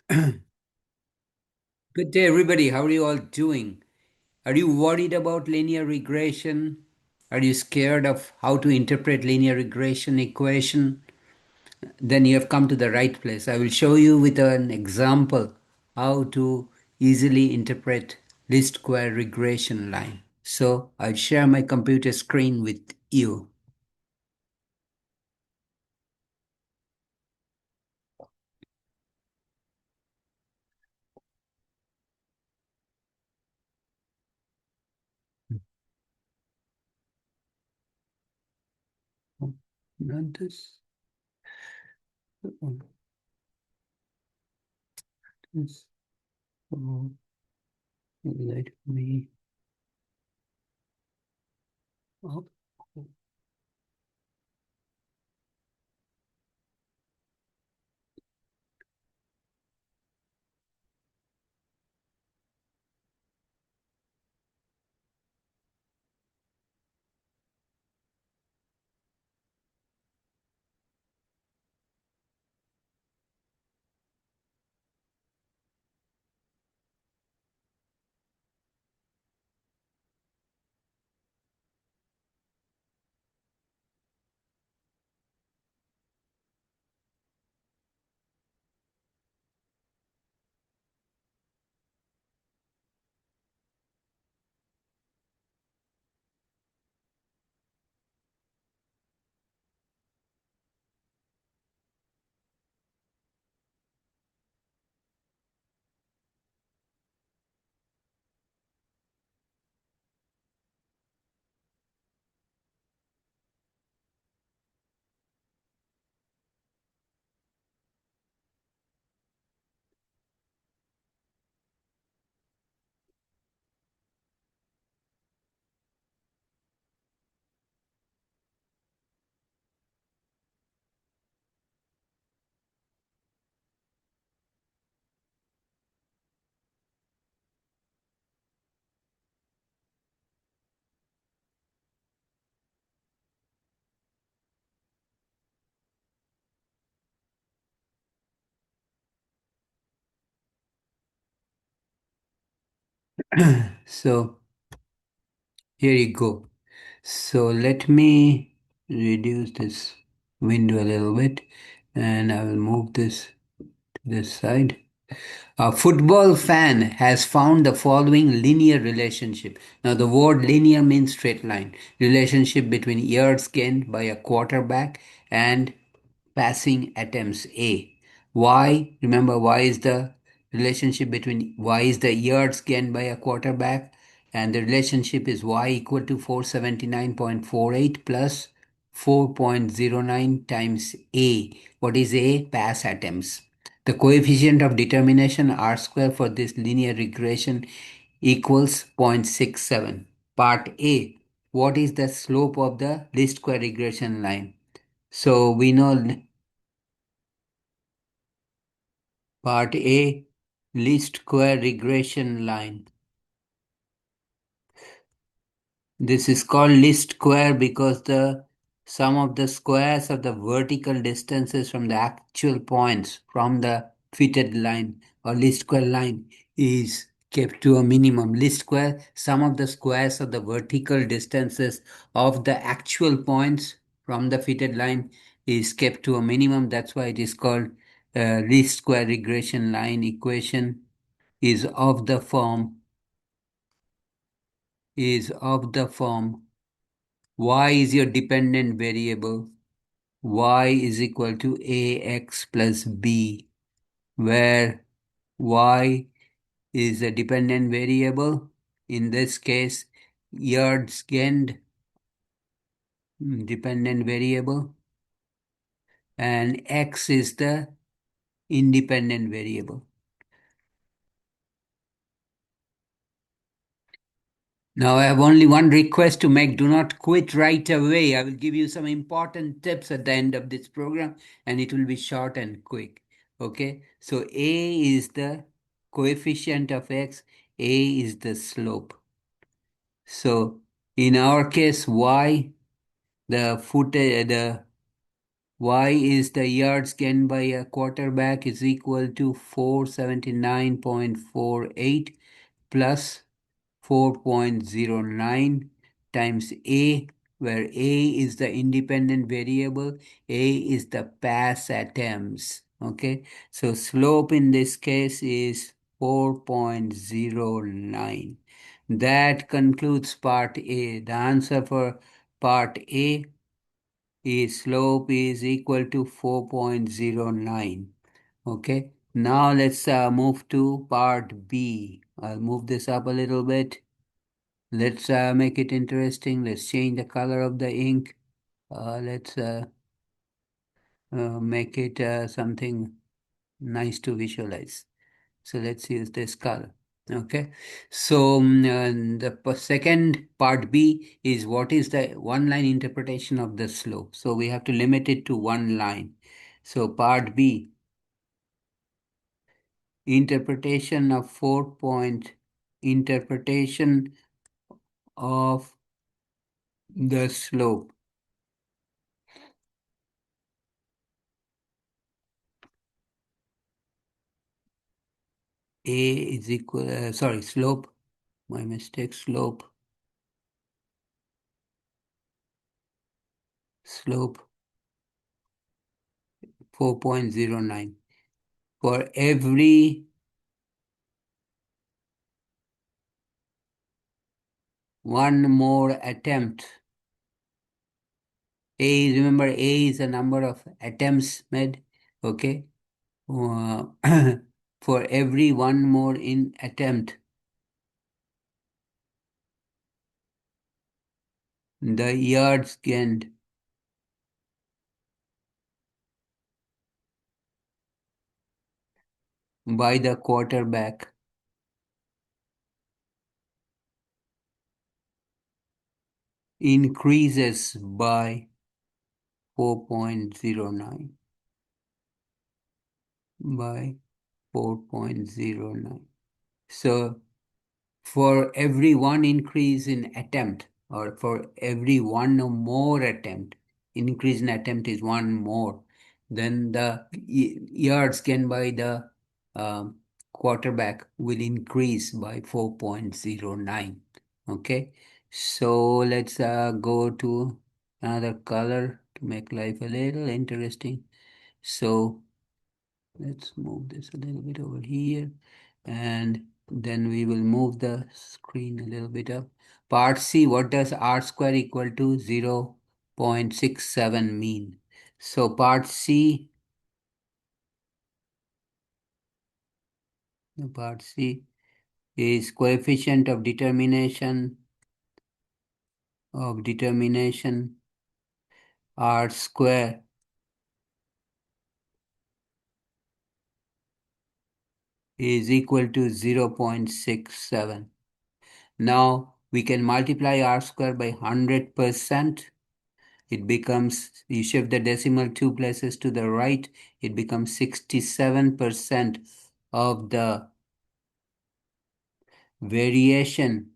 Good day, everybody. How are you all doing? Are you worried about linear regression? Are you scared of how to interpret linear regression equation? Then you have come to the right place. I will show you with an example how to easily interpret least square regression line. So I'll share my computer screen with you. Not this. This. Oh, let me. Oh. So here you go. So let me reduce this window a little bit and I will move this to this side. A football fan has found the following linear relationship. Now, the word linear means straight line. Relationship between yards gained by a quarterback and passing attempts A. Y, remember, Y is the relationship between Y is the yards gained by a quarterback, and the relationship is Y equal to 479.48 plus 4.09 times A. What is A? Pass attempts. The coefficient of determination R square for this linear regression equals 0.67. Part A. What is the slope of the least square regression line? So we know part A, least square regression line. This is called least square because the sum of the squares of the vertical distances from the actual points from the fitted line or least square line is kept to a minimum. Least square, sum of the squares of the vertical distances of the actual points from the fitted line is kept to a minimum. That's why it is called least square regression line equation is of the form y is your dependent variable. Y is equal to ax plus b, where y is a dependent variable. In this case, yards gained, dependent variable, and x is the independent variable. Now, I have only one request to make. Do not quit right away. I will give you some important tips at the end of this program, and it will be short and quick. Okay, so A is the coefficient of x, A is the slope. So, in our case, y, the Y is the yards gained by a quarterback is equal to 479.48 plus 4.09 times A, where A is the independent variable, A is the pass attempts. Okay, so slope in this case is 4.09. That concludes part A. The answer for part A is slope is equal to 4.09. Okay, now let's move to part B. I'll move this up a little bit. Let's make it interesting. Let's change the color of the ink. Let's make it something nice to visualize. So let's use this color. Okay. So the second part B is what is the one line interpretation of the slope. So we have to limit it to one line. So part B, interpretation of 4 point, interpretation of the slope. A is equal, sorry, slope, my mistake, slope 4.09. For every one more attempt, remember, A is the number of attempts made, okay? Uh, for every one more in attempt, the yards gained by the quarterback increases by 4.09 by 4.09. So for every one increase in attempt, or for every one or more attempt, increase in attempt is one more, then the yards gained by the um, quarterback will increase by 4.09. Okay, so let's go to another color to make life a little interesting. So let's move this a little bit over here, and then we will move the screen a little bit up. Part C, what does R square equal to 0.67 mean? So part C, the part C is coefficient of determination R square is equal to 0.67. Now we can multiply R square by 100%. It becomes, you shift the decimal two places to the right, it becomes 67% of the variation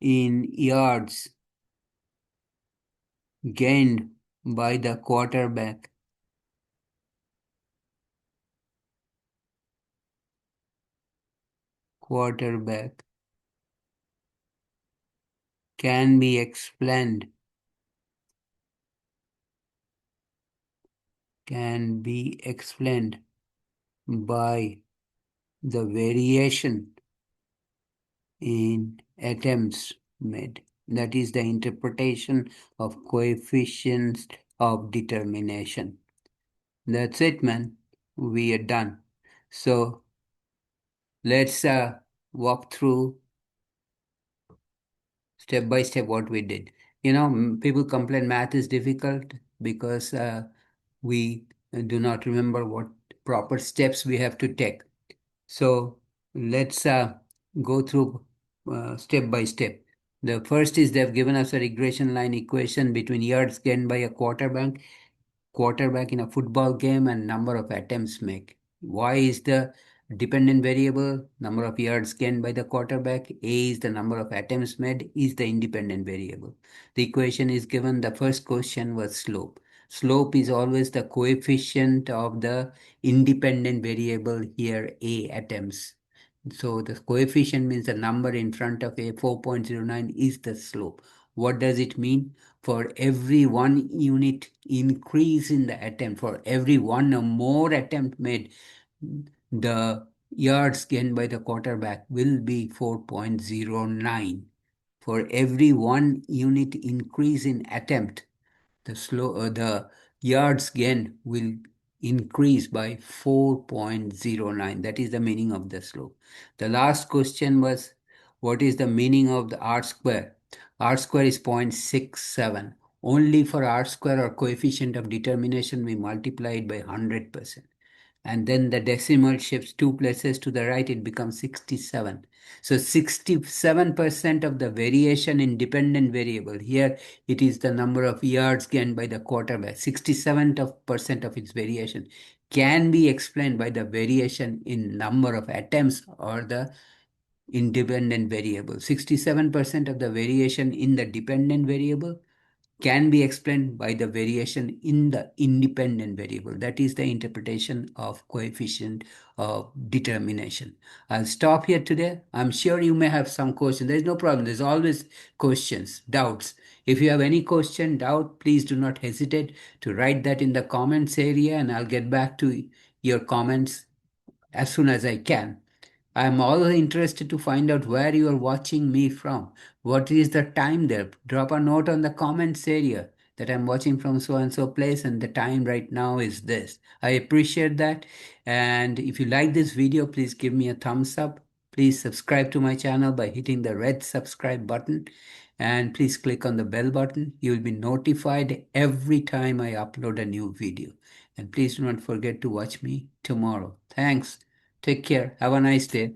in yards gained by the quarterback can be explained by the variation in attempts made. That is the interpretation of coefficients of determination. That's it, man. We are done. So let's walk through step by step what we did. People complain math is difficult because we do not remember what proper steps we have to take. So let's go through step by step. The first is they've given us a regression line equation between yards gained by a quarterback in a football game and number of attempts make. Y is the Dependent variable, number of yards gained by the quarterback. A is the number of attempts made, is the independent variable. The equation is given. The first question was slope. Slope is always the coefficient of the independent variable here, A, attempts. So the coefficient means the number in front of a 4.09 is the slope. What does it mean? For every 1 unit increase in the attempt, for every one or more attempt made, the yards gained by the quarterback will be 4.09. For every 1 unit increase in attempt, the yards gain will increase by 4.09. That is the meaning of the slope. The last question was, what is the meaning of the r square? R square is 0.67. Only for r square or coefficient of determination we multiply it by 100%, and then the decimal shifts 2 places to the right, it becomes 67. So 67% of the variation in dependent variable, here it is the number of yards gained by the quarterback, 67% of its variation can be explained by the variation in number of attempts or the independent variable. 67% of the variation in the dependent variable can be explained by the variation in the independent variable. That is the interpretation of coefficient of determination. I'll stop here today. I'm sure you may have some questions. There's no problem. There's always questions, doubts. If you have any question, doubt, please do not hesitate to write that in the comments area, and I'll get back to your comments as soon as I can. I'm always interested to find out where you are watching me from. What is the time there? Drop a note on the comments area that I'm watching from so and so place, and the time right now is this. I appreciate that. And if you like this video, please give me a thumbs up. Please subscribe to my channel by hitting the red subscribe button, and please click on the bell button. You will be notified every time I upload a new video. And please do not forget to watch me tomorrow. Thanks. Take care. Have a nice day.